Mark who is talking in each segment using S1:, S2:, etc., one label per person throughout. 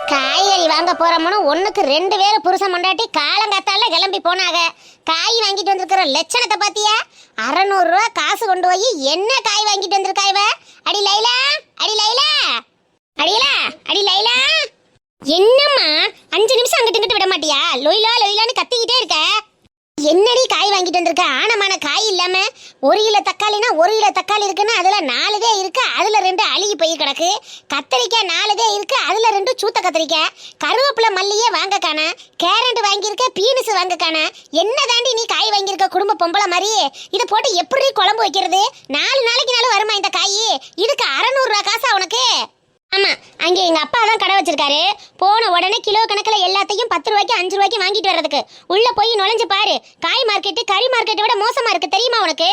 S1: காய்கறி வாங்க போறோம்னு ஒண்ணுக்கு 2 பேர் புருஷன் மண்டாட்டி காலங்காத்தால கிளம்பி போனாங்க. காய் வாங்கிட்டு வந்திருக்கிற லட்சணத்தை பாத்தியா? 600 ரூபா காசு கொண்டு போய் என்ன காய் வாங்கிட்டு வந்திருக்கா இவ? அடி லைலா, அடி லைலா, அடியலா, அடி லைலா. என்னம்மா 5 நிமிஷம் அங்கிட்டு இங்கிட்டு விட மாட்டியா? லொயிலா லொயிலான்னு கத்திக்கிட்டே இருக்க. என்னடி காய் வாங்கிட்டு வந்திருக்க? ஆனமான காய் இல்லாம 1 கிலோ தக்காளினா 1 கிலோ தக்காளி இருக்குன்னா அதுல 4 தான் இருக்கு, அதுல 2 அழுகி போய் கிடக்கு. கத்திரிக்காய் 4 தான் இருக்கு, அதுல 2 சூத்த கத்திரிக்காய். கருவேப்பிலை மல்லியே வாங்க காண, கேரட் வாங்கியிருக்க, பீன்ஸ் வாங்க காண. என்ன தாண்டி நீ காய் வாங்கியிருக்க குடும்ப பொம்பளை மாதிரி? இதை போட்டு எப்படி குழம்பு வைக்கிறது? 4 நாளைக்குனாலும் வருமா இந்த காய்? இதுக்கு 600 ரூபா காசா உனக்கு? ஆமா, அங்கே எங்க அப்பா தான் கடை வச்சிருக்காரு. போன உடனே கிலோ கணக்கில் எல்லாத்தையும் 10 ரூபாய்க்கு 5 ரூபாய்க்கு வாங்கிட்டு வர்றதுக்கு. உள்ள போய் நுழைஞ்சு பாரு, காய் மார்க்கெட்டு கறி மார்க்கெட்டை விட மோசமா இருக்கு தெரியுமா உனக்கு?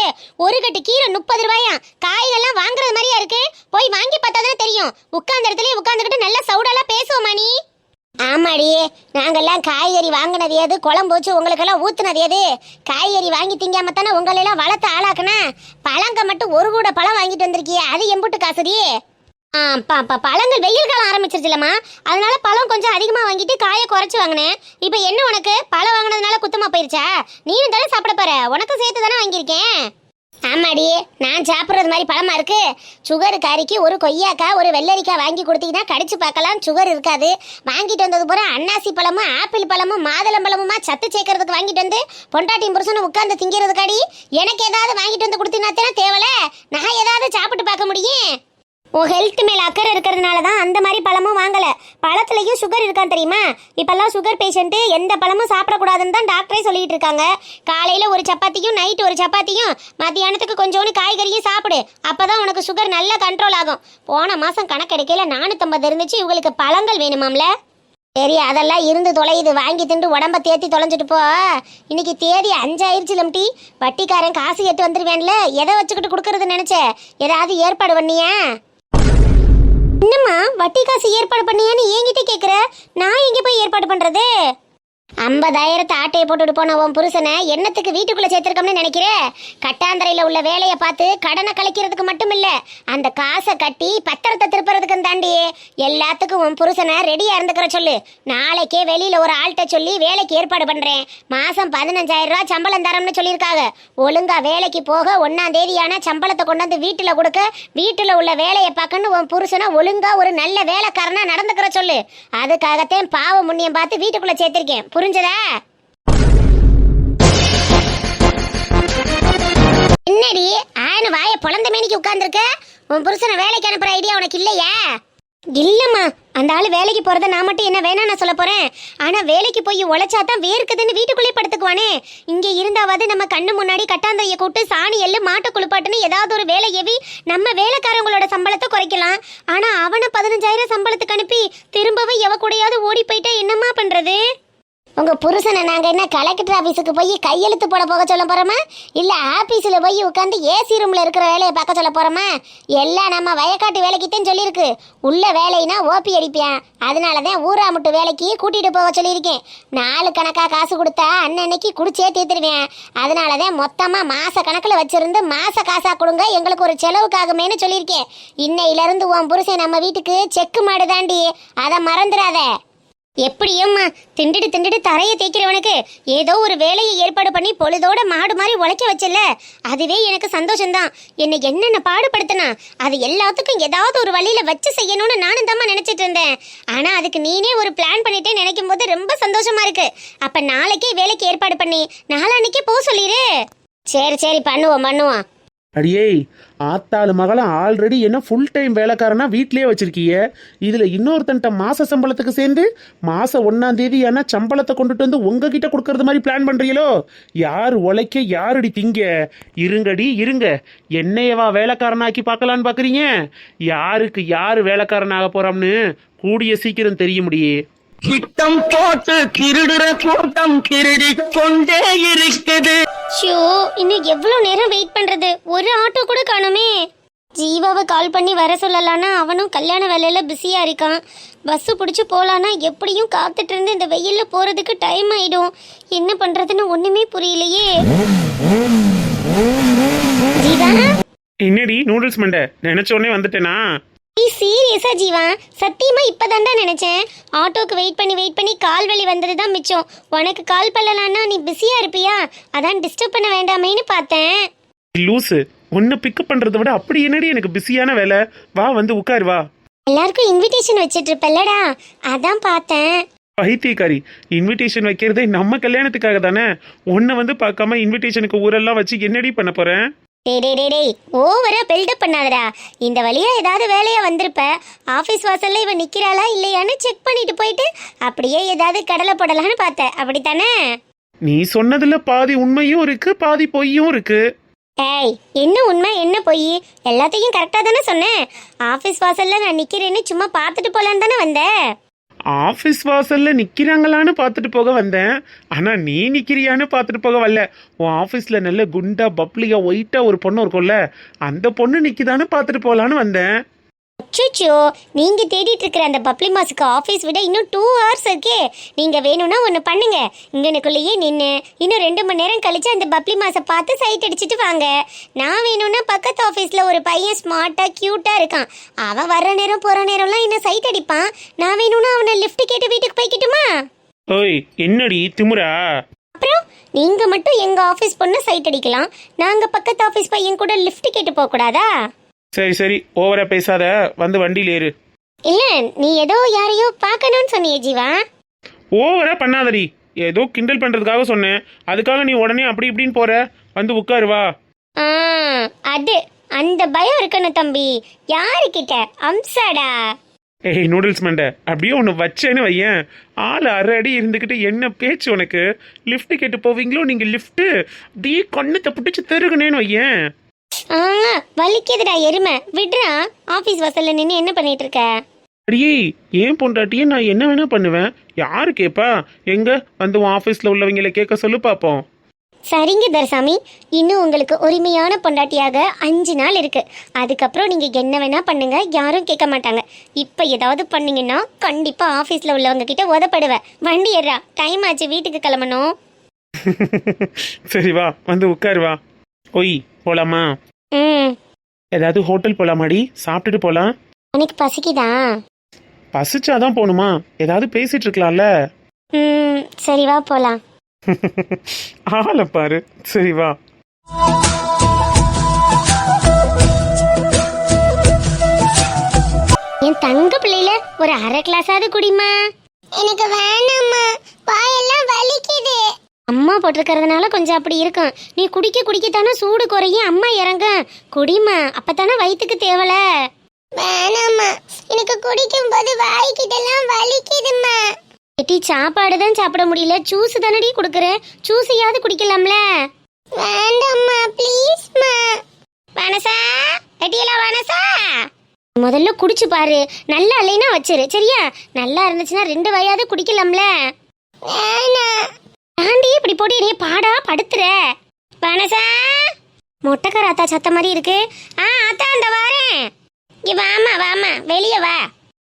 S1: ஒரு கட்டு கீரை 30 ரூபாயா? காய்கள்லாம் வாங்குறது மாதிரியா இருக்கு? போய் வாங்கி பார்த்தாதானே தெரியும். உட்கார்ந்த இடத்துல உட்காந்துக்கிட்டு நல்லா சவுடாலாம் பேசுவோமா நீ? ஆமாடி, நாங்கெல்லாம் காய்கறி வாங்கினது ஏது, குழம்பு வச்சு உங்களுக்கெல்லாம் ஊத்துனது ஏது? காய்கறி வாங்கி திங்காம தானே உங்களெல்லாம் வளர்த்து ஆளாக்குனா. பழங்க மட்டும் 1 கூட பழம் வாங்கிட்டு வந்திருக்கிய, அது எம்புட்டு காசுடி? பழங்கள் வெயில் காலம் ஆரம்பிச்சிருச்சுலம்மா, அதனால பழம் கொஞ்சம் அதிகமா வாங்கிட்டு காயை குறைச்சு வாங்கினேன். இப்போ என்ன உனக்கு பழம் வாங்கினதுனால குத்தமா போயிருச்சா? நீயும் தானே சாப்பிட போற, உனக்கு சேர்த்து தானே வாங்கியிருக்கேன். ஆமாடி, நான் சாப்பிட்றது மாதிரி பழமா இருக்கு? சுகர் காரிக்கு ஒரு கொய்யாக்காய் ஒரு வெள்ளரிக்காய் வாங்கி கொடுத்தீங்கன்னா கடிச்சு பார்க்கலாம், சுகர் இருக்காது. வாங்கிட்டு வந்தது பூரா அன்னாசி பழமும் ஆப்பிள் பழமும் மாதுளம் பழமுமா சத்து சேர்க்கறதுக்கு வாங்கிட்டு வந்து பொண்டாட்டியும் புருஷனும் உட்காந்து திங்கிறதுக்காடி எனக்கு ஏதாவது வாங்கிட்டு வந்து கொடுத்தீங்கன்னா தேவல, நான் ஏதாவது சாப்பிட்டு பார்க்க முடியும். உன் ஹெல்த் மேல அக்கறை இருக்கிறதுனால தான் அந்த மாதிரி பழமும் வாங்கல. பழத்துலயும் சுகர் இருக்கான்னு தெரியுமா? இப்பெல்லாம் சுகர் பேஷண்ட் எந்த பழமும் சாப்பிடக்கூடாதுன்னு தான் டாக்டரே சொல்லிட்டு இருக்காங்க. காலையில ஒரு சப்பாத்தியும் நைட்டு ஒரு சப்பாத்தியும் மத்தியானத்துக்கு கொஞ்சோண்டு காய்கறியும் சாப்பிடு, அப்பதான் உனக்கு சுகர் நல்லா கண்ட்ரோல் ஆகும். போன மாசம் கணக்கெடுக்கையில 450 இருந்துச்சு. இவங்களுக்கு பழங்கள் வேணுமாம்ல. சரி, அதெல்லாம் இருந்து தொலையுது, வாங்கி தின்று உடம்ப தேத்தி தொலைஞ்சிட்டு போ. இன்னைக்கு தேதி 5 ஆயிடுச்சு லம்டி. வட்டிக்காரன் காசு கேட்டு வந்துருவேன்ல, எதை வச்சுக்கிட்டு கொடுக்கறதுன்னு நினைச்ச? ஏதாவது ஏற்பாடு பண்ணியா? என்னம்மா வட்டி காசு ஏற்பாடு பண்ணியான்னு என்கிட்ட கேட்குற? நான் எங்கே போய் ஏற்பாடு பண்ணுறது? 50,000 ஆட்டையை போட்டுட்டு போன உன் புருஷனை என்னத்துக்கு வீட்டுக்குள்ளே சேர்த்துருக்கோம்னு நினைக்கிற? கட்டாந்தரையில் உள்ள வேலையை பார்த்து கடனை கலைக்கிறதுக்கு மட்டும் இல்லை, அந்த காசை கட்டி பத்திரத்தை திருப்புறதுக்கு தாண்டி எல்லாத்துக்கும் உன் புருஷனை ரெடியாக இருந்துக்கிற சொல்லு. நாளைக்கே வெளியில் ஒரு ஆள்கிட்ட சொல்லி வேலைக்கு ஏற்பாடு பண்ணுறேன். மாதம் 15,000 ரூபா சம்பளம் தரோம்னு சொல்லியிருக்காங்க. ஒழுங்கா வேலைக்கு போக 1ஆம் தேதியான சம்பளத்தை கொண்டு வந்து வீட்டில் கொடுக்க, வீட்டில் உள்ள வேலையை பார்க்கணும். உன் புருஷனை ஒழுங்கா ஒரு நல்ல வேலைக்காரனா நடந்துக்கிற சொல்லு. அதுக்காகத்தான் பாவ முன்னியம் பார்த்து வீட்டுக்குள்ளே சேர்த்திருக்கேன், புரிஞ்சதா? என்னடி ஆன வாய பொழந்த மேனிக்கு உட்கார்ந்துருக்க? உன் புருஷனை வேலைக்கு அனுப்புற ஐடியா உனக்கு இல்லையா? இல்லம்மா, அந்த ஆளு வேலைக்கு போறத நான் மட்டும் என்ன வேணா நான் சொல்ல போறேன். ஆனா வேலைக்கு போய் உழைச்சாதான் வேர்க்குதுன்னு வீட்டுக்குள்ளே படுத்துக்குவானே. இங்க இருந்தாவது நம்ம கண்ணு முன்னாடி கட்டாந்தைய கூட்டு சாணி எள்ளு மாட்டு குளிப்பாட்டுன்னு ஏதாவது ஒரு வேலை எவி நம்ம வேலைக்காரங்களோட சம்பளத்தை குறைக்கலாம். ஆனா அவனை 15,000 சம்பளத்துக்கு அனுப்பி திரும்பவும் எவ கூடையாவது ஓடி போயிட்டா என்னம்மா பண்றது? உங்க புருஷனை நாங்க என்ன கலெக்டர் ஆபீஸுக்கு போய் கையெழுத்து போட போக சொல்ல போறோமா, இல்ல ஆபீஸ்ல போய் உட்காந்து ஏசி ரூம்ல இருக்கிற வேலையை பார்க்க சொல்ல போறோமா? எல்லாம் நம்ம வயக்காட்டு வேலைக்குத்தான் சொல்லியிருக்கு. உள்ள வேலைனா ஓபி அடிப்பேன், அதனாலதான் ஊராமுட்டு வேலைக்கு கூட்டிட்டு போக சொல்லியிருக்கேன். 4 கணக்கா காசு கொடுத்தா அன்னன்னைக்கு குடிச்சே தீர்த்துருவேன். அதனாலதான் மொத்தமா மாச கணக்குல வச்சிருந்து மாச காசா கொடுங்க, எங்களுக்கு ஒரு செலவுக்காகுமேனு சொல்லியிருக்கேன். இன்னையில இருந்து உன் புருஷன் நம்ம வீட்டுக்கு செக்கு மாடு தாண்டி, அதை மறந்துடாத. எப்படியம்மா திண்டுட்டு தரையை தேய்க்கிறவனுக்கு ஏதோ ஒரு வேலையை ஏற்பாடு பண்ணி பொழுதோட மாடு மாதிரி உழைக்க வச்சல, அதுவே எனக்கு சந்தோஷம்தான். என்னை என்னென்ன பாடுபடுத்தினா அது எல்லாத்துக்கும் ஏதாவது ஒரு வழியில வச்சு செய்யணும்னு நானும் தான் நினைச்சிட்டு இருந்தேன். ஆனா அதுக்கு நீனே ஒரு பிளான் பண்ணிட்டே நினைக்கும் போது ரொம்ப சந்தோஷமா இருக்கு. அப்ப நாளைக்கே வேலைக்கு ஏற்பாடு பண்ணி நாளான்னைக்கே போக சொல்லிடு. சரி பண்ணுவோம்.
S2: அடியே, ஆத்தாளு மகளும் ஆல்ரெடி என்ன ஃபுல் டைம் வேலைக்காரனா வீட்லயே வச்சிருக்கீங்க. இதுல இன்னொருத்தன்ட்ட மாச சம்பளத்துக்கு சேர்ந்து மாசம் 1ஆம் தேதி ஆனா சம்பளத்தை கொண்டுட்டு வந்து உங்ககிட்ட கொடுக்கறது மாதிரி பிளான் பண்றீங்களோ? யாரு உழைக்க யாருடி திங்க? இருங்க, என்னையவா வேலைக்காரனாக்கி பார்க்கலான்னு பாக்குறீங்க? யாருக்கு யாரு வேலைக்காரனாக போறோம்னு கூடிய சீக்கிரம் தெரிய முடியே.
S3: திட்டம் போட்டு திருடுற கூட்டம் திருடி கொண்டே இருக்குது.
S1: ஷோ, இன்னும் எவ்வளோ நேரம் வெயிட் பண்றது? ஒரு ஆட்டோ கூட காணுமே. ஜீவாவை கால் பண்ணி வர சொல்லலான்னா அவனும் கல்யாண வேலையில பிஸியா இருக்கான். பஸ் பிடிச்சி போலான்னா எப்படியும் காத்துட்டு இருந்து இந்த வெயில்ல போறதுக்கு டைம் ஆயிடும். என்ன பண்றதுன்னு ஒண்ணுமே புரியலையே. ஜீவா,
S2: என்னடி நூடுல்ஸ் மண்டை நினைச்ச உடனே வந்துட்டேனா?
S1: நீ சீரியஸா ஜீவா? சத்தியமா இப்பதான்டா நினைச்சேன். ஆட்டோக்கு வெயிட் பண்ணி கால் வலி வந்தது தான் மிச்சம். உனக்கு கால் பண்ணலான்னா நீ பிஸியா இருப்பியா, அதான் டிஸ்டர்ப் பண்ண வேண்டாமேன்னு பார்த்தேன்.
S2: லூசு, உன்னை பிக்கப் பண்றதை விட அப்படி என்னடி எனக்கு பிஸியான வேலை. வா வந்து உட்காரு வா.
S1: எல்லாருக்கும் இன்விடேஷன் வச்சிட்டு இருப்பல்லடா, அதான் பார்த்தேன்.
S2: பைத்தியக்காரி, இன்விடேஷன் வைக்கிறதே நம்ம கல்யாணத்துக்காக தானே. உன்னை வந்து பார்க்காம இன்விடேஷனுக்கு ஊரெல்லாம் வச்சு என்னடி பண்ண போறேன்?
S1: டேய் ஓவரா பில்டப் பண்ணாதடா. இந்த வழியா ஏதாவது வேலையா வந்திருப்ப. ஆபீஸ் வாசல்ல இவன் நிக்கிறாளா இல்லையான்னு செக் பண்ணிட்டு போயிட்டு அப்படியே ஏதாவது கடலை போடலான்னு பார்த்த, அப்படித்தானே?
S2: நீ சொன்னதுல பாதி உண்மையும் இருக்கு, பாதி பொய்யும் இருக்கு.
S1: ஏய், என்ன உண்மை என்ன பொய்? எல்லாத்தையும் கரெக்டா தானே சொன்னேன். ஆபீஸ் வாசல்ல நான் நிக்கிறேன்னு சும்மா பார்த்துட்டு போலான்னு தானே வந்தேன்.
S2: ஆபீஸ் வாசல்ல நிக்கிறாங்களான்னு பார்த்துட்டு போக வந்தேன். ஆனா நீ நிக்கிறியான்னு பார்த்துட்டு போக வரல. உன் ஆபீஸ்ல நல்ல குண்டா பப்ளியா ஒயிட்டா ஒரு பொண்ணு இருக்கும்ல, அந்த பொண்ணு நிக்கிதான்னு பார்த்துட்டு போலான்னு வந்தேன்.
S1: அச்சோ, நீங்க தேடிட்டு இருக்கிற அந்த பப்ளி மாசுக்கு ஆஃபீஸ் விட இன்னும் 2 hours இருக்கே. நீங்க வேணும்னா ஒன்று பண்ணுங்க, இங்கனுக்குள்ளேயே நின்று இன்னும் 2 மணி நேரம் கழிச்சு அந்த பப்ளி மாசை பார்த்து சைட் அடிச்சுட்டு வாங்க. நான் வேணும்னா பக்கத்து ஆஃபீஸில் ஒரு பையன் ஸ்மார்ட்டா கியூட்டா இருக்கான். அவன் வர்ற நேரம் போற நேரம்லாம் இன்னும் சைட் அடிப்பான். நான் வேணும்னா அவனை லிஃப்ட் கேட்டு வீட்டுக்கு போய்க்கிட்டுமா?
S2: ஓய், என்னடி திமுறா?
S1: அப்புறம் நீங்க மட்டும் எங்க ஆஃபீஸ் பொண்ணு சைட் அடிக்கலாம், நாங்க பக்கத்து ஆஃபீஸ் பையன் கூட லிஃப்ட் கேட்டு போக கூடாதா?
S2: சரி சரி, ஓவரா பேசாத, வந்து வண்டியில் ஏறு.
S1: இல்ல, நீ ஏதோ யாரையோ பார்க்கணும்னு சொன்னியே ஜீவா.
S2: ஓவரா பண்ணாதடி, ஏதோ கிண்டல் பண்றதுக்காக சொன்னேன். அதுக்காக நீ உடனே அப்படி இப்படின்னு போற. வந்து உட்காரு வா.
S1: அது அந்த பயம் இருக்கணும் தம்பி. யாருக்கிட்ட அம்சாடா?
S2: ஏய் நூடுல்ஸ் மண்டை, அப்படியே ஒன்று வச்சேன்னு வையேன், ஆள் அரை அடி இருந்துக்கிட்டு என்ன பேச்சு உனக்கு? லிஃப்ட் கேட்டு போவீங்களோ நீங்கள்? லிஃப்ட்டு அப்படியே கண்ணத்தை பிடிச்சி தெருகுனேன்னு வையேன்.
S1: வலிக்குதுடா எருமை, விடுறா. ஆபீஸ் வாசல்ல நின்று என்ன பண்ணிட்டு இருக்க?
S2: அடியே, ஏன் பொண்டாட்டியே நான் என்ன வேணா பண்ணுவேன். யாரு கேப்பா? எங்க வந்து உன் ஆஃபீஸில் உள்ளவங்களை கேட்க சொல்லு பார்ப்போம்.
S1: சரிங்க தர்சாமி, இன்னும் உங்களுக்கு உரிமையான பொண்டாட்டியாக 5 நாள் இருக்கு. அதுக்கப்புறம் நீங்க என்ன வேணா பண்ணுங்க, யாரும் கேட்க மாட்டாங்க. இப்ப ஏதாவது பண்ணீங்கன்னா கண்டிப்பா ஆபீஸ்ல உள்ளவங்க கிட்ட உதப்படுவேன். வண்டி ஏறா, டைம் ஆச்சு, வீட்டுக்கு கிளம்பணும்.
S2: சரி வா, வந்து உட்காரு வா. ஒய், போலாமா? ஏதாவது ஹோட்டல் போலாமாடி? சாப்பிட்டுட்டு போலாம்.
S1: எனக்கு பசிக்குதா?
S2: பசிச்சாதான் போகணுமா? ஏதாவது பேசிட்டு இருக்கலாம்ல.
S1: சரி வா போலாம்.
S2: ஆளை பாரு. சரி வா.
S1: என் தங்க பிள்ளையில ஒரு அரை கிளாஸாவது குடிமா. எனக்கு வேணாம்மா, வாயெல்லாம் வலிக்குது. அம்மா போட்டிருக்கிறதுனால கொஞ்சம் அப்படி இருக்கும். நீ குடிக்க குடிக்கத்தானே சூடு குறையும், அம்மா இறங்க. குடிமா, அப்பத்தானே வயிற்றுக்கு தேவல. வேணாம்மா, எனக்கு குடிக்கும் போது வாய்க்கிட்டெல்லாம் வலிக்குதும்மா. எட்டி, சாப்பாடு தான் சாப்பிட முடியல, ஜூஸ் தானடி கொடுக்குறேன், ஜூஸையாவது குடிக்கலாம்ல. வேண்டாம்மா ப்ளீஸ்மா. வனசா, எட்டியெல்லாம் வனசா, முதல்ல குடிச்சு பாரு. நல்லா இல்லைன்னா வச்சிரு, சரியா? நல்லா இருந்துச்சுன்னா 2 வாயாவது குடிக்கலாம்ல. ஆண்டி இப்படி போட்டு நீ பாடா படுத்துற. வனசா, மொட்டைக்கார ஆத்தா சத்த மாதிரி இருக்கு. ஆத்தா அந்த வாரேன். வாமா வெளியே வா.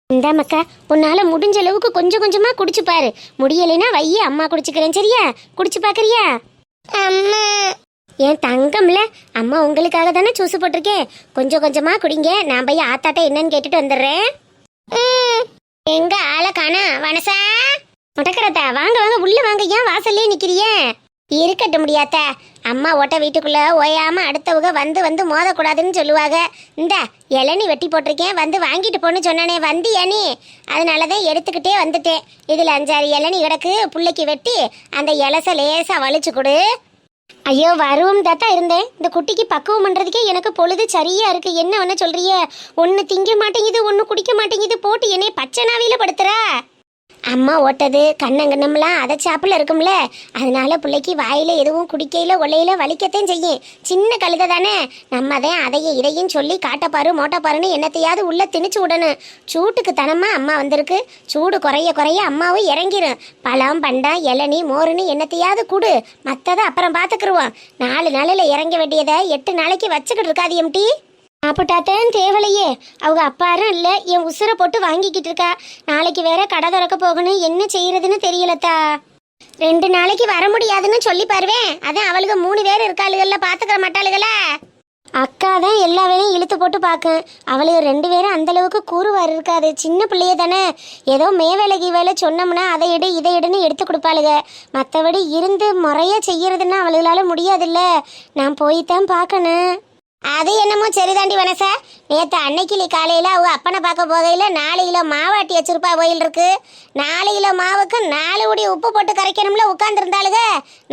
S1: இந்த மக்கா, உன்னால முடிஞ்ச அளவுக்கு கொஞ்சம் கொஞ்சமா குடிச்சு பாரு. முடியலைன்னா வைய, அம்மா குடிச்சுக்கிறேன், சரியா? குடிச்சு பாக்குறியா? அம்மா, என் தங்கம்ல, அம்மா உங்களுக்காக தானே ஜூஸ் போட்டிருக்கேன். கொஞ்சம் கொஞ்சமா குடிங்க. நான் போய் ஆத்தாட்ட என்னன்னு கேட்டுட்டு வந்துடுறேன். எங்க ஆளை காணா? வனசா, முட்டக்கரத்தா, வாங்க வாங்க உள்ள வாங்க. ஏன் வாசல்லே நிக்கிறிய? இருக்கட்ட முடியாத, அம்மா ஓட்ட வீட்டுக்குள்ள ஓயாம அடுத்தவங்க வந்து வந்து மோதக்கூடாதுன்னு சொல்லுவாங்க. இந்த இளநி வெட்டி போட்டிருக்கேன், வந்து வாங்கிட்டு போன்னு சொன்னானே, வந்து ஏனி? அதனாலதான் எடுத்துக்கிட்டே வந்துட்டேன். இதுல 5-6 இளநி கிடக்கு, பிள்ளைக்கு வெட்டி அந்த இலச லேசா வலிச்சு கொடு. ஐயோ, வருவோம் தாத்தா இருந்தேன். இந்த குட்டிக்கு பக்குவம் பண்றதுக்கே எனக்கு பொழுது சரியா இருக்கு. என்ன ஒண்ணு சொல்றிய? ஒன்னு திங்க மாட்டேங்குது, ஒன்னு குடிக்க மாட்டேங்குது, போட்டு என்னைய பச்சை நாவில படுத்துறா. அம்மா ஓட்டது கண்ணங்கண்ணம்லாம் அதை சாப்பில் இருக்கும்ல, அதனால பிள்ளைக்கு வாயில எதுவும் குடிக்கையில ஒல்லையில வலிக்கத்தையும் செய்யும். சின்ன கழுதை தானே, நம்ம தான் அதையும் இதையும் சொல்லி காட்டப்பாரு மோட்டப்பாருன்னு என்னத்தையாவது உள்ள திணிச்சு விடணும். சூட்டுக்கு தனமா அம்மா வந்திருக்கு, சூடு குறைய குறைய அம்மாவும் இறங்கிரும். பழம் பண்டம் இளநீ மோருன்னு என்னத்தையாவது குடு, மற்றதை அப்புறம் பார்த்துக்குருவோம். 4 நாளில் இறங்க வேண்டியதை 8 நாளைக்கு வச்சுக்கிட்டு இருக்காது எம்டி. சாப்பிட்டாத்தான் தேவலையே, அவங்க அப்பாரும் இல்லை, என் உசுரை போட்டு வாங்கிக்கிட்டு இருக்கா. நாளைக்கு வேற கடை திறக்க போகணும், என்ன செய்யறதுன்னு தெரியலத்தா. 2 நாளைக்கு வர முடியாதுன்னு சொல்லி பாருவேன். அதான் அவளுக்கு 3 பேர் இருக்காளுகள்ல, பாத்துக்கிற மாட்டாளுகளா. அக்கா தான் எல்லா வேலையும் இழுத்து போட்டு பார்க்கும். அவளுக்கு 2 பேரும் அந்த அளவுக்கு கூறுவார் இருக்காது, சின்ன பிள்ளைய தானே. ஏதோ மேவேலைக்கு வேலை சொன்னோம்னா அதை எடு இதை எடுன்னு எடுத்து கொடுப்பாளுக. மற்றபடி இருந்து முறையா செய்யறதுன்னா அவளுகளால முடியாதுல்ல. நான் போய்தான் பார்க்கணும். அது என்னமோ சரிதாண்டி வனசா. நேற்று அன்னைக்கிளி காலையில் அவங்க அப்பனை பார்க்க போகையில் 4 கிலோ மாவாட்டி வச்சிருப்பா கோயில் இருக்கு. 4 கிலோ மாவுக்கு 4 உடி உப்பு போட்டு கரைக்கணும்ல உட்காந்துருந்தாளுங்க.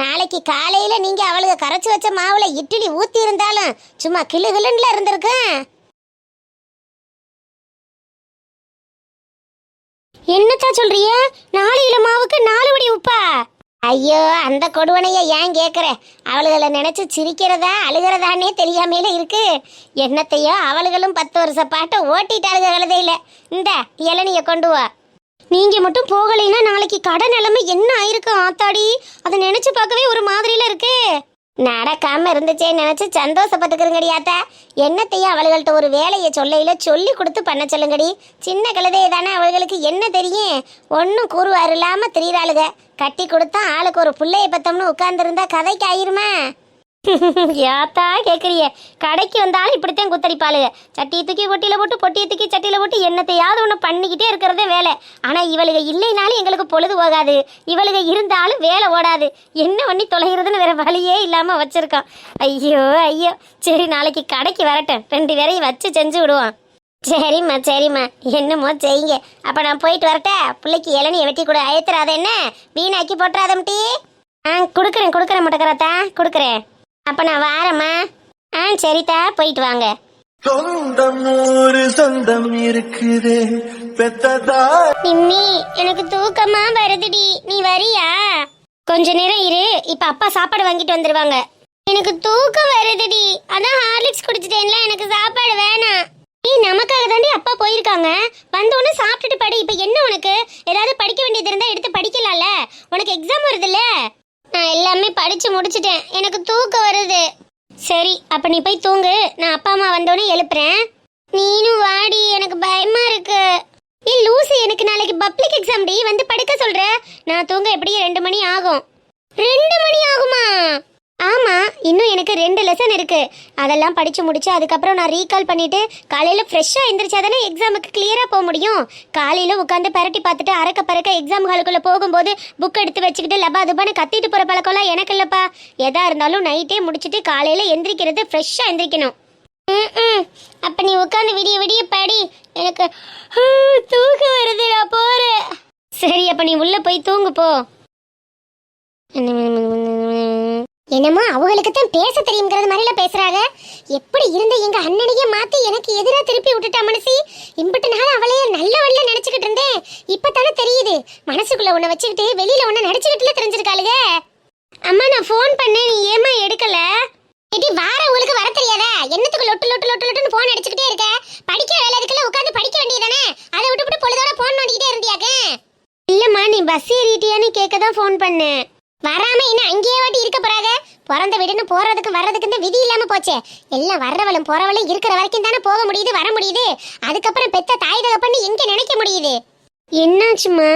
S1: நாளைக்கு காலையில் நீங்கள் அவளுக்கு கரைச்சி வச்ச மாவுல இட்லி ஊற்றி இருந்தாலும் சும்மா கிளுகிளுன்னுல இருந்திருக்கு. என்னத்தா சொல்றிய? 4 கிலோ மாவுக்கு 4 உடி உப்பா? ஐயோ, அந்த கொடுவனைய ஏன் கேட்குற? அவளுகளை நினைச்சு சிரிக்கிறதா அழுகிறதானே தெரியாமல இருக்கு. என்னத்தையோ அவளுகளும் 10 வருஷ பாட்டை ஓட்டிட்டாளுக கழுதையில. இந்த இளநிய கொண்டு வா. நீங்க மட்டும் போகலைன்னா நாளைக்கு கடை நிலைமை என்ன ஆயிருக்கு ஆத்தாடி. அதை நினைச்சு பார்க்கவே ஒரு மாதிரில இருக்கு. நடக்காம இருந்துச்சே நினைச்சு சந்தோஷப்பட்டுக்கிறங்கடியாத்தா. என்னத்தையும் அவளுகள்ட்ட ஒரு வேலையை சொல்லையில சொல்லி கொடுத்து பண்ண சொல்லுங்கடி. சின்ன கழுதையை தானே, அவளுகளுக்கு என்ன தெரியும்? ஒன்றும் கூறுவார் இல்லாம திரியிறாளுக. கட்டி கொடுத்தா ஆளுக்கு ஒரு பிள்ளைய பத்தம்னு உட்கார்ந்துருந்தா கதைக்கு ஆயிருமா? யாத்தா கேட்குறிய? கடைக்கு வந்தாலும் இப்படித்தான் குத்தடிப்பாளுக. சட்டியை தூக்கி பொட்டியில போட்டு பொட்டியை தூக்கி சட்டியில போட்டு என்னத்தையாவது ஒன்று பண்ணிக்கிட்டே இருக்கிறதே வேலை. ஆனால் இவளுக இல்லைனாலும் எங்களுக்கு பொழுது போகாது, இவளுக இருந்தாலும் வேலை ஓடாது. என்ன பண்ணி தொலைகிறதுன்னு வேற வழியே இல்லாமல் வச்சிருக்கோம். ஐயோ ஐயோ, சரி நாளைக்கு கடைக்கு வரட்டும், 2 பேரையும் வச்சு செஞ்சு விடுவோம். சரிம்மா சரிம்மா, என்னமோ செய்யுங்க. அப்போ நான் போயிட்டு வரட்டா? பிள்ளைக்கு இளநியை வெட்டி கூட அயத்துறாத, என்ன வீணாக்கி போட்டுறாதம்டி. கொடுக்குறேன் முட்டக்கராத்தா, கொடுக்குறேன். அப்ப நான் வாரம்மா. சரிதா, போயிட்டு வாங்க.
S3: சொந்தம் ஒரு சொந்தம் இருக்குது பெத்ததா.
S1: நிம்மி, எனக்கு தூக்கமா வருதுடி, நீ வரியா? கொஞ்ச நேரம் இரு, இப்ப அப்பா சாப்பாடு வாங்கிட்டு வந்துருவாங்க. எனக்கு தூக்கம் வருதுடி, அதான் ஹார்லிக்ஸ் குடிச்சிட்டேன்ல, எனக்கு சாப்பாடு வேணாம். நீ நமக்காக தாண்டி அப்பா போயிருக்காங்க, வந்தோன்னு சாப்பிட்டுட்டு படி. இப்ப என்ன உனக்கு? ஏதாவது படிக்க வேண்டியது இருந்தா எடுத்து படிக்கலாம்ல, உனக்கு எக்ஸாம் வருதுல்ல. நான் எல்லாமே படிச்சு முடிச்சிட்டேன், எனக்கு தூக்கம் வருது. சரி, அப்ப நீ போய் தூங்கு, நான் அப்பா அம்மா வந்தோடனே எழுப்புறேன். நீனும் வாடி, எனக்கு பயமா இருக்கு. லூசு, எனக்கு நாளைக்கு பப்ளிக் எக்ஸாம் டி, வந்து படுக்க சொல்ற. நான் தூங்க எப்படியும் 2 மணி ஆகும். 2 மணி ஆகுமா? ஆமா, இன்னும் எனக்கு 2 லெசன் இருக்கு. அதெல்லாம் படிச்சு முடிச்சு அதுக்கப்புறம் நான் ரீகால் பண்ணிட்டு காலையில ஃப்ரெஷ்ஷா எந்திரிச்சாதானே எக்ஸாமுக்கு கிளியரா போக முடியும். காலையில உட்காந்து பரட்டி பார்த்துட்டு அறக்க பறக்க எக்ஸாம் ஹாலுக்குள்ள போகும்போது புக் எடுத்து வச்சுக்கிட்டு லபா துபான்னு கத்திட்டு போற பழக்கம்லாம் எனக்கு இல்லப்பா. எதா இருந்தாலும் நைட்டே முடிச்சுட்டு காலையில எந்திரிக்கிறது ஃப்ரெஷ்ஷா எந்திரிக்கணும். அப்ப நீ உட்காந்து விடிய விடிய படி, எனக்கு தூக்கம் வருது, நான் போறேன். சரி, அப்ப நீ உள்ள போய் தூங்கு போ. என்னமோ அவங்களுக்கு தான் பேச தெரியுங்கிறது மாதிரில பேசுறாங்க. எப்படி இருந்த எங்க அண்ணனையே மாத்தி எனக்கு எதிராக திருப்பி விட்டுட்டா மனசி. இம்பட்டு நாள் அவளையே நல்லவன்ல நினைச்சுக்கிட்டு இருந்தேன், இப்பதானே தெரியுது மனசுக்குள்ள உன்னை வச்சுக்கிட்டு வெளியில உன்னை நடிச்சுக்கிட்டுல தெரிஞ்சிருக்காளுங்க. அம்மா, நான் ஃபோன் பண்ணேன், நீ ஏமா எடுக்கல? ஏடி, வார உங்களுக்கு வர தெரியாதா? என்னத்துக்கு லொட்டு லொட்டு லொட்டு லொட்டுன்னு ஃபோன் அடிச்சுக்கிட்டே இருக்க? படிக்கிற வேலை இருக்குல்ல, உட்காந்து படிக்க வேண்டியதானே. அதை விட்டு பொழுதோட ஃபோன் நோண்டிக்கிட்டே இருந்தியாக்க? இல்லம்மா, நீ பஸ் ஏறிட்டியான்னு கேட்க தான் ஃபோன் பண்ணேன். வராம இன்னும் அங்கேயே வாட்டி இருக்க போறாங்க. பிறந்த வீடுன்னு போறதுக்கு வர்றதுக்கு இந்த விதி இல்லாம போச்சே. எல்லாம் வர்றவளும் போறவளும் இருக்கிற வரைக்கும் தானே போக முடியுது, வர முடியுது. அதுக்கப்புறம் பெத்த தாய் தகப்பன்னு எங்க நினைக்க முடியுது? என்னாச்சுமா?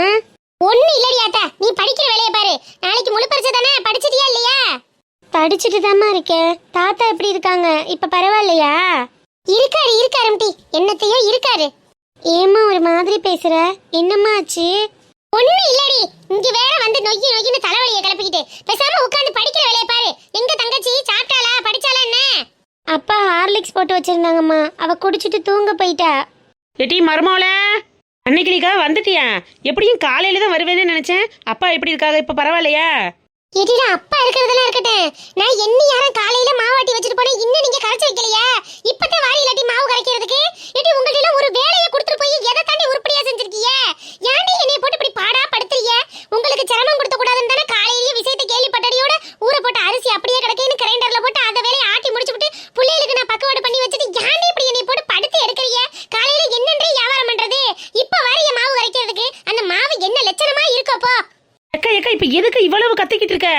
S1: ஒண்ணு இல்லடியாத்தா, நீ படிக்கிற வேலையை பாரு. நாளைக்கு முழு பரிசை தானே, படிச்சிட்டியா இல்லையா? படிச்சுட்டு தாமா இருக்கேன். தாத்தா எப்படி இருக்காங்க? இப்ப பரவாயில்லையா? இருக்காரு, என்னத்தையோ இருக்காரு. ஏமா ஒரு மாதிரி பேசுற? என்னம்மா ஆச்சு? ஒண்ணு இல்லடி, இங்க வேற வந்து நொய்யி நொய்யின்னு தலைவலியை கிளப்பிக்கிட்டு பேசாம உட்காந்து படிக்கிற வேலையை பாரு. எங்க தங்கச்சி சாப்பிட்டாளா, படிச்சாளா என்ன? அப்பா ஹார்லிக்ஸ் போட்டு வச்சிருந்தாங்கம்மா, அவ குடிச்சிட்டு தூங்க போயிட்டா.
S2: எட்டி மருமவள, அன்னைக்கு வந்துட்டியா? எப்படியும் காலையில தான் வருவேன்னு நினைச்சேன். அப்பா எப்படி இருக்காங்க, இப்ப பரவாயில்லையா?
S1: எடிடா, அப்பா இருக்கிறதெல்லாம் இருக்கட்டும், நான் என்ன யாரும் காலையில மாவாட்டி வச்சுட்டு போனேன், இன்னும் நீங்க கரைச்சு வைக்கலையா? இப்பதான் வாரி இல்லாட்டி மாவு கரைக்கிறதுக்கு. எடி, உங்கள்ட்ட ஒரு வேலையை கொடுத்துட்டு போய் எதை தாண்டி உருப்படியா செஞ்சிருக்கீங்க? ஏன்டி என்னைய போட்டு இப்படி
S4: கத்திக்கிட்டு இருக்க?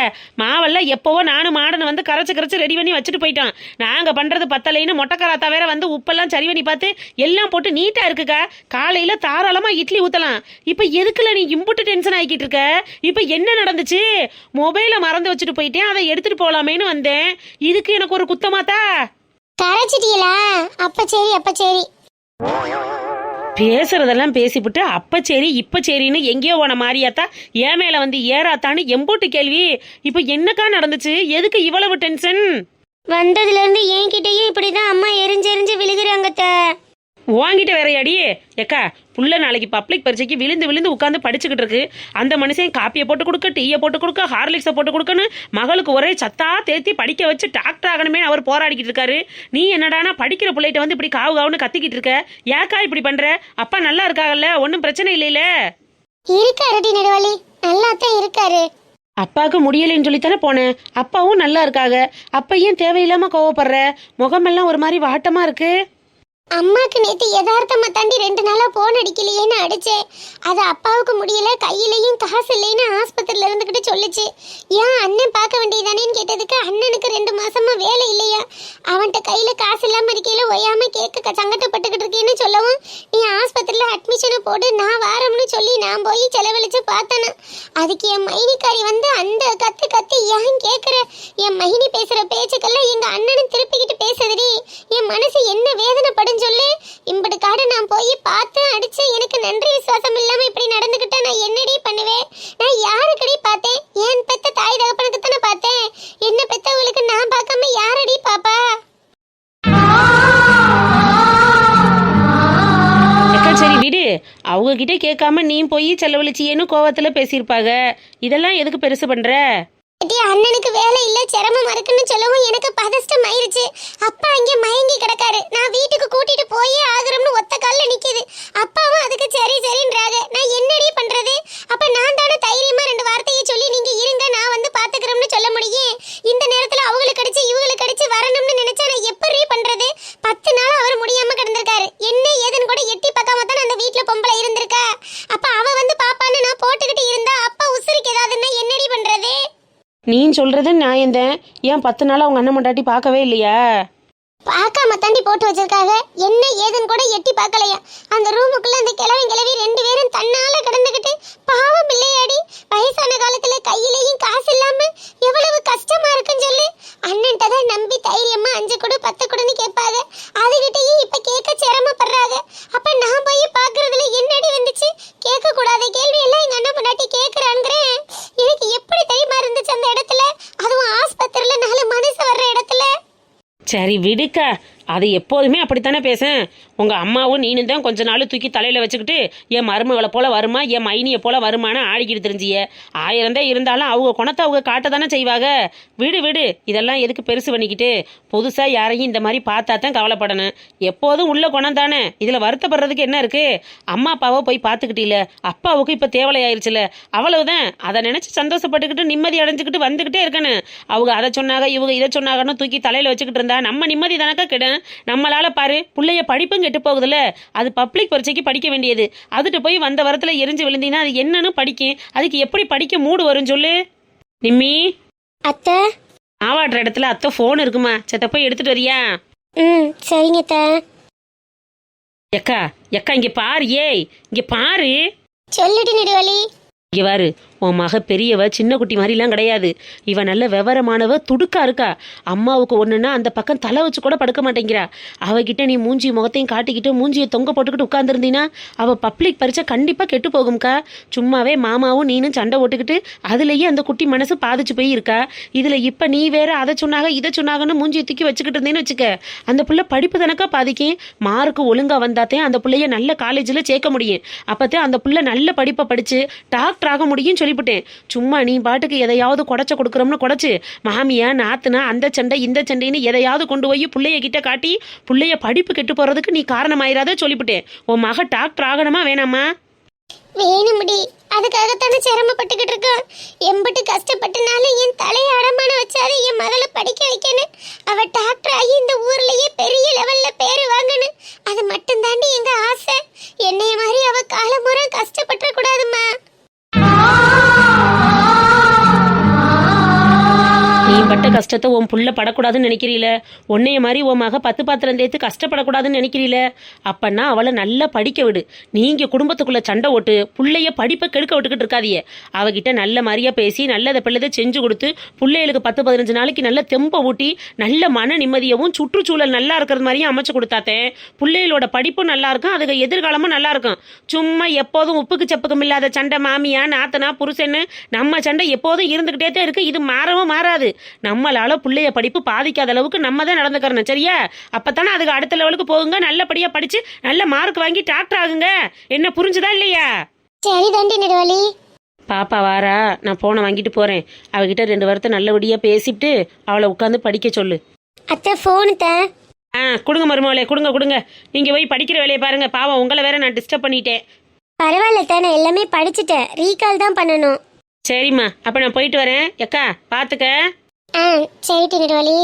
S4: மாவெல்லாம் எப்போவோ நானும் மாடனை வந்து கரைச்சு ரெடி பண்ணி வச்சுட்டு போயிட்டான். நாங்க பண்றது பத்தலைன்னு மொட்டைக்கராத்தா வேற வந்து உப்பெல்லாம் சரி பண்ணி பார்த்து எல்லாம் போட்டு நீட்டா இருக்குக்கா. காலையில தாராளமா இட்லி ஊத்தலாம். இப்ப எதுக்குல நீ இம்புட்டு டென்ஷன் ஆகிக்கிட்டு இருக்க? இப்ப என்ன நடந்துச்சு? மொபைலை மறந்து வச்சுட்டு போயிட்டேன், அதை எடுத்துட்டு போலாமேன்னு வந்தேன். இதுக்கு எனக்கு ஒரு குத்தமாத்தா?
S1: கரைச்சிட்டீங்களா? அப்ப சரி.
S4: பேசுறதெல்லாம் பேசிவிட்டு அப்ப சரி இப்ப சரின்னு எங்கேயோ போன மாரியாத்தா ஏன் மேல வந்து ஏறாத்தான்னு எம்போட்டு கேள்வி. இப்ப என்னக்கா நடந்துச்சு? எதுக்கு இவ்வளவு டென்ஷன்?
S1: வந்ததுல இருந்து என்கிட்டயும் இப்படிதான் அம்மா எரிஞ்சு விழுகுறாங்க.
S4: வாங்கிட்ட வேறையாடி எக்கா. புள்ள நாளைக்கு பப்ளிக் பரீட்சைக்கு விழுந்து உட்காந்து படிச்சுக்கிட்டு இருக்கு. அந்த மனுஷன் காப்பியை போட்டு கொடுக்க, டீயை போட்டு கொடுக்க, ஹார்லிக்ஸை போட்டு கொடுக்கன்னு மகளுக்கு ஒரே சத்தா தேத்தி படிக்க வச்சு டாக்டர் ஆகணுமே அவர் போராடிக்கிட்டு இருக்காரு. நீ என்னடானா படிக்கிற பிள்ளைகிட்ட வந்து இப்படி காவுன்னு கத்திக்கிட்டு இருக்க? ஏக்கா இப்படி பண்ற? அப்பா நல்லா இருக்காங்கல்ல, ஒன்றும் பிரச்சனை இல்லையில?
S1: இருக்காருடி நெடுவாளி, நல்லாத்தான் இருக்காரு.
S4: அப்பாவுக்கு முடியலைன்னு சொல்லித்தானே போனேன். அப்பாவும் நல்லா இருக்காங்க. அப்ப ஏன் தேவையில்லாம கோவப்படுற? முகமெல்லாம் ஒரு மாதிரி வாட்டமா இருக்கு.
S1: அம்மாக்கு நேத்து யதார்த்தமா தாண்டி 2 நாளா போன் அடிக்கலையேன்னு அடிச்சேன். அது அப்பாவுக்கு முடியல, கையிலையும் காசு இல்லைன்னு ஆஸ்பத்திரியில இருந்துகிட்டு சொல்லுச்சு. ஏன் அண்ணன் பார்க்க வேண்டியதானேன்னு கேட்டதுக்கு அண்ணனுக்கு 2 மாசமா வேலை இல்லையா, அவன்கிட்ட கையில காசு இல்லாம இருக்கையில ஒய்யாம கேட்க சங்கடப்பட்டுக்கிட்டு இருக்கேன்னு சொல்லவும், நீ ஆஸ்பத்திரியில அட்மிஷனை போட்டு நான் வாரம்னு சொல்லி நான் போய் செலவழிச்சு பார்த்தேனா. அதுக்கு என் மைனிக்காரி வந்து அந்த கத்து ஏன் கேட்குற? என் மைனி பேசுற பேச்சுக்கெல்லாம் எங்க அண்ணனும் திருப்பிக்கிட்டு பேசுதுடி. என் மனசு என்ன வேதனைப்படும் சொல்லு. இம்படு காடு நான் போய் பார்த்து அடிச்சு எனக்கு நன்றி விசுவாசம் இல்லாம இப்படி நடந்துகிட்டா நான் என்னடி பண்ணுவேன்? நான் யாருக்கடி பார்த்தேன்? என் பெத்த தாய் தகப்பனுக்கு தானே பார்த்தேன். என்ன பெத்தவங்களுக்கு நான் பார்க்காம யாரடி பாப்பா?
S4: சரி விடு, அவங்க கிட்ட கேட்காம நீ போய் செலவழிச்சியேன்னு கோவத்துல பேசியிருப்பாங்க. இதெல்லாம் எதுக்கு பெருசு பண்ற?
S1: அண்ணனுக்கு வேலை இல்ல, சிரமமா இருக்குன்னு சொல்லவும் எனக்கு பதஷ்டம் ஆயிருச்சு. அப்பா அங்க மயங்கி கிடக்காரு. நான் வீட்டுக்கு கூட்டிட்டு போயே ஆகுறோம்னு ஒத்த கால்ல நிக்குது. அப்பாவும் அதுக்கு சரின்றாங்க. நான் என்னடி பண்றது? அப்ப நான் தானே தைரியமா 2 வார்த்தையை சொல்லி நீங்க இருங்க நான் வந்து பாத்துக்கிறோம்னு சொல்ல முடியும். இந்த நேரத்துல அவங்களுக்கு அடிச்சு இவங்களுக்கு அடிச்சு வரணும்னு நினைச்சா நான் எப்படி பண்றது? 10 நாள் அவர் முடியாம கிடந்திருக்காரு. என்ன ஏதுன்னு கூட எட்டி பார்க்காம தான் அந்த வீட்டுல பொம்பளை இருந்திருக்கா. அப்ப அவ வந்து பாப்பான்னு நான் போட்டுக்கிட்டு இருந்தா அப்பா உசுருக்கு ஏதாவதுன்னா என்னடி பண்றது?
S4: நீ சொல்றது நியாயம்தான். ஏன் 10 நாள் அவங்க அண்ணன் மண்டாட்டி பார்க்கவே இல்லையா?
S1: பார்க்காம தாண்டி போட்டு வச்சிருக்காங்க. என்ன ஏதுன்னு கூட எட்டி பார்க்கலையா. அந்த ரூமுக்குள்ள அந்த கிழவி 2 பேரும் தன்னால கிடந்துகிட்டு பாவம் இல்லையாடி. வயசான காலத்துல கையிலையும் காசு இல்லாம எவ்வளவு கஷ்டமா இருக்குன்னு சொல்லு. அண்ணன்ட்ட தான் நம்பி தைரியமா 5 கொடு 10 கொடுன்னு கேட்பாங்க. அதுகிட்டயும் இப்ப கேட்க சிரமப்படுறாங்க. அப்ப நான் போய் பாக்குறதுல என்னடி வந்துச்சு? கேட்க கூடாத கேள்வி எல்லாம் எங்க அண்ணன் முன்னாடி கேட்கறாங்கிறேன். எனக்கு எப்படி தெரியுமா இருந்துச்சு அந்த இடத்துல, அதுவும் ஆஸ்பத்திரியில 4 மனுஷன் வர்ற இடத்துல.
S4: சரி விடுக்கா, அது எப்போதுமே அப்படித்தானே பேசேன். உங்க அம்மாவும் நீனும் தான் கொஞ்ச நாள் தூக்கி தலையில வச்சுக்கிட்டு என் மருமகளை போல வருமா என் மைனியை போல வருமானு ஆடிக்கிட்டு தெரிஞ்சிய. 1000 தான் இருந்தாலும் அவங்க குணத்தை அவங்க காட்ட தானே செய்வாங்க. விடு, இதெல்லாம் எதுக்கு பெருசு பண்ணிக்கிட்டு? புதுசா யாரையும் இந்த மாதிரி பார்த்தா தான் கவலைப்படணும். எப்போதும் உள்ள குணம் தானே, இதுல வருத்தப்படுறதுக்கு என்ன இருக்கு? அம்மா அப்பாவை போய் பார்த்துக்கிட்டீல, அப்பாவுக்கு இப்ப தேவலையாயிருச்சுல, அவ்வளவுதான். அதை நினைச்சு சந்தோஷப்பட்டுக்கிட்டு நிம்மதி அடைஞ்சுக்கிட்டு வந்துகிட்டே இருக்கணும். அவங்க அதை சொன்னாங்க இவங்க இதை சொன்னாங்கன்னு தூக்கி தலையில வச்சுக்கிட்டு இருந்தா நம்ம நிம்மதி தானக்கா கிடும். நம்மளால பாரு புள்ளைய படிப்பும் கெட்டு போகுதுல. அது பப்ளிக் பரீட்சைக்கு படிக்க வேண்டியது. அதுட்டு போய் வந்த வரத்துல எரிஞ்சு விழுந்தீங்கன்னா அது என்னன்னு படிக்கும். அதுக்கு எப்படி படிக்க மூடு வரும் சொல்லு. நிம்மி
S1: அத்தை,
S4: ஆவாடுற இடத்துல அத்தை போன் இருக்குமா, செத்த போய் எடுத்துட்டு வரியா?
S1: சரிங்க அத்தை.
S4: எக்கா இங்க பாரு. ஏய் இங்க பாரு.
S1: சொல்லிட்டு நெடுவலி.
S4: இங்க பாரு, உன் மக பெரியவ சின்ன குட்டி மாதிரிலாம் கிடையாது. இவ நல்ல விவரமானவ, துடுக்கா இருக்கா. அம்மாவுக்கு ஒண்ணுன்னா அந்த பக்கம் தலை வச்சு கூட படுக்க மாட்டேங்கிறா. அவகிட்ட நீ மூஞ்சி முகத்தையும் காட்டிக்கிட்டு மூஞ்சியை தொங்க போட்டுக்கிட்டு உட்காந்துருந்தீன்னா அவ பப்ளிக் பரீட்சை கண்டிப்பா கெட்டு போகும்க்கா. சும்மாவே மாமாவும் நீனும் சண்டை ஓட்டுக்கிட்டு அதுலயே அந்த குட்டி மனசு பாதிச்சு போய் இருக்கா. இதுல இப்ப நீ வேற அதை சொன்னாங்க இதை சொன்னாங்கன்னு மூஞ்சியை தூக்கி வச்சுக்கிட்டு இருந்தேன்னு வச்சுக்க, அந்த புள்ள படிப்பு தானக்கா பாதிக்கும். மார்க்கு ஒழுங்கா வந்தாத்தே அந்த பிள்ளைய நல்ல காலேஜ்ல சேர்க்க முடியும். அப்பத்தே அந்த புள்ள நல்ல படிப்பை படிச்சு டாக்டர் ஆக முடியும் சொல்லிவிட்டேன். சும்மா நீ பாட்டுக்கு எதையாவது குடைச்ச கொடுக்குறோம்னு குடைச்சு மாமியா நாத்துனா அந்த சண்டை இந்த சண்டைன்னு எதையாவது கொண்டு போய் பிள்ளைய கிட்ட காட்டி பிள்ளைய படிப்பு கெட்டு போறதுக்கு நீ காரணமாயிராத சொல்லிவிட்டேன். உன் மக டாக்டர் ஆகணுமா வேணாமா?
S1: வேணும்டி, அதுக்காகத்தானே சிரமப்பட்டுக்கிட்டு இருக்கோம். எம்பிட்டு கஷ்டப்பட்டனாலும் என் தலையை அடமான வச்சாது என் மகளை படிக்க வைக்கணும். அவ டாக்டர் ஆகி இந்த ஊர்லயே பெரிய லெவல்ல பேரு வாங்கணும். அது மட்டும் தாண்டி எங்க ஆசை. என்னைய மாதிரி அவ காலமுறை கஷ்டப்பட்ட கூடாதுமா.
S4: பட்ட கஷ்டத்தை உன் புள்ள படக்கூடாதுன்னு நினைக்கிறீல, உன்னைய மாதிரி உன் மக 10 பாத்திரம் தேய்த்து கஷ்டப்படக்கூடாதுன்னு நினைக்கிறீல, அப்பன்னா அவளை நல்லா படிக்க விடு. நீங்க குடும்பத்துக்குள்ள சண்டை ஓட்டு புள்ளைய படிப்பை கெடுக்க விட்டுக்கிட்டு இருக்காதியே. அவகிட்ட நல்ல மாதிரியா பேசி நல்லதை பிள்ளைதை செஞ்சு கொடுத்து பிள்ளைகளுக்கு 10-15 நாளைக்கு நல்ல தெம்ப ஊட்டி நல்ல மன நிம்மதியவும் சுற்றுச்சூழல் நல்லா இருக்கிறது மாதிரியும் அமைச்சு கொடுத்தாத்தே பிள்ளைகளோட படிப்பும் நல்லா இருக்கும், அதுக்கு எதிர்காலமும் நல்லா இருக்கும். சும்மா எப்போதும் உப்புக்கு சப்புக்கும் இல்லாத சண்டை மாமியா நாத்தனா புருஷன்னு நம்ம சண்டை எப்போதும் இருந்துகிட்டே தான் இருக்கு. இது மாறவும் மாறாது. நம்மளால பிள்ளைய படிப்பு பாதிக்காத அளவுக்கு நம்ம தான் நடந்துக்கிறோம், சரியா? அப்பதானே அதுக்கு அடுத்த லெவலுக்கு போகுங்க, நல்லபடியா படிச்சு நல்ல மார்க் வாங்கி டாக்டர் ஆகுங்க. என்ன புரிஞ்சுதா இல்லையா?
S1: சரி தாண்டி நெடுவாளி.
S4: பாப்பா வாரா, நான் போனை வாங்கிட்டு போறேன். அவகிட்ட 2 வாரத்தை நல்லபடியா பேசிட்டு அவளை உட்காந்து படிக்க சொல்லு.
S1: அத்தை ஃபோனு தான்.
S4: கொடுங்க மருமகளே, கொடுங்க கொடுங்க. நீங்க போய் படிக்கிற வேலையை பாருங்க. பாவம் உங்களை வேற நான் டிஸ்டர்ப் பண்ணிட்டேன்.
S1: பரவாயில்ல தானே, எல்லாமே படிச்சுட்டேன். ரீகால் தான் பண்ணணும்.
S4: சரிம்மா, அப்ப நான் போயிட்டு வரேன். எக்கா பாத்துக்க.
S1: சரி நெடுவாளி.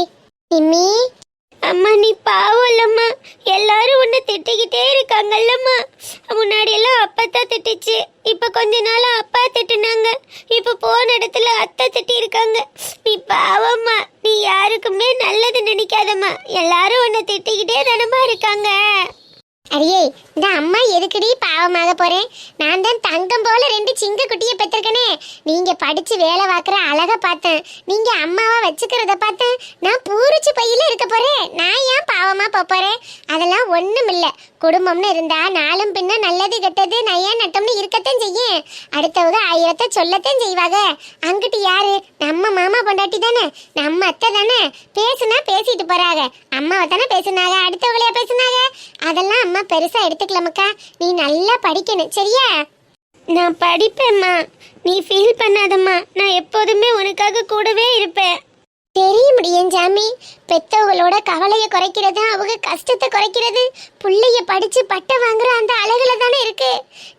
S1: நிம்மி, அம்மா நீ பாவம் இல்லம்மா. எல்லாரும் உன்னை திட்டிக்கிட்டே இருக்காங்கல்லம்மா. முன்னாடி எல்லாம் அப்பா தான் திட்டுச்சு, இப்ப கொஞ்ச நாள் அப்பா திட்டுனாங்க, இப்ப போன இடத்துல அத்தை திட்டி இருக்காங்க. நீ பாவம்மா, நீ யாருக்குமே நல்லது நினைக்காதம்மா. எல்லாரும் உன்னை திட்டிக்கிட்டே தானம்மா இருக்காங்க. அடியே, இந்த அம்மா எதுக்குடி பாவமாக போறேன்? நான் தான் தங்கம் போல 2 சிங்க குட்டியை பெற்றிருக்கனே. நீங்க படிச்சு வேலை பார்க்குற அழக பார்த்தேன், நீங்க அம்மாவா வச்சுக்கிறத பார்த்தேன். நான் பூரிச்சு பையில இருக்க போறேன். நான் ஏன் பாவமா போறேன்? அதெல்லாம் ஒண்ணும் இல்ல. குடும்பம்னு இருந்தா நாளும் பின்ன நல்லது கெட்டது நையா நட்டம்னு இருக்கத்தான் செய்யும். அடுத்தவங்க 1000 சொல்லத்தான் செய்வாங்க. அங்கிட்டு யாரு? நம்ம மாமா பொண்டாட்டி தானே, நம்ம அத்தை தானே. பேசுனா பேசிட்டு போறாங்க. அம்மாவை தானே பேசுனாங்க, அடுத்தவங்களையா பேசுனாங்க. அதெல்லாம் அம்மா பெருசா எடுத்துக்கலாமக்கா. நீ நல்லா படிக்கணும், சரியா? நான் படிப்பேம்மா, நீ ஃபீல் பண்ணாதம்மா. நான் எப்போதுமே உனக்காக கூடவே இருப்பேன். தெரிய முடியும் சாமி. பெத்தவங்களோட கவலையை குறைக்கிறது, அவங்க கஷ்டத்தை குறைக்கிறது புள்ளைய படிச்சு பட்டம் வாங்குற அந்த அழகுல தானே இருக்கு.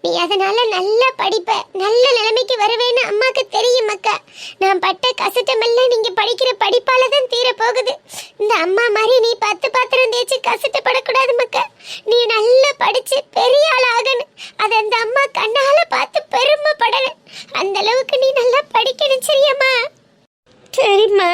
S1: நீ அதனால நல்லா படிப்ப, நல்ல நிலைமைக்கு வருவேன்னு அம்மாக்கு தெரியும் அக்கா. நான் பட்ட கஷ்டமெல்லாம் நீங்க படிக்கிற படிப்பால தான் தீர போகுது. இந்த அம்மா மாதிரி நீ 10 பாத்திரம் தேய்ச்சி கஷ்டப்படக்கூடாது மக்கா. நீ நல்லா படிச்சு பெரிய ஆள் ஆகணும். அதை அந்த அம்மா கண்ணால பார்த்து பெருமைப்படணும். அந்த அளவுக்கு நீ நல்லா படிக்கணும், சரியாம்மா? சரிம்மா.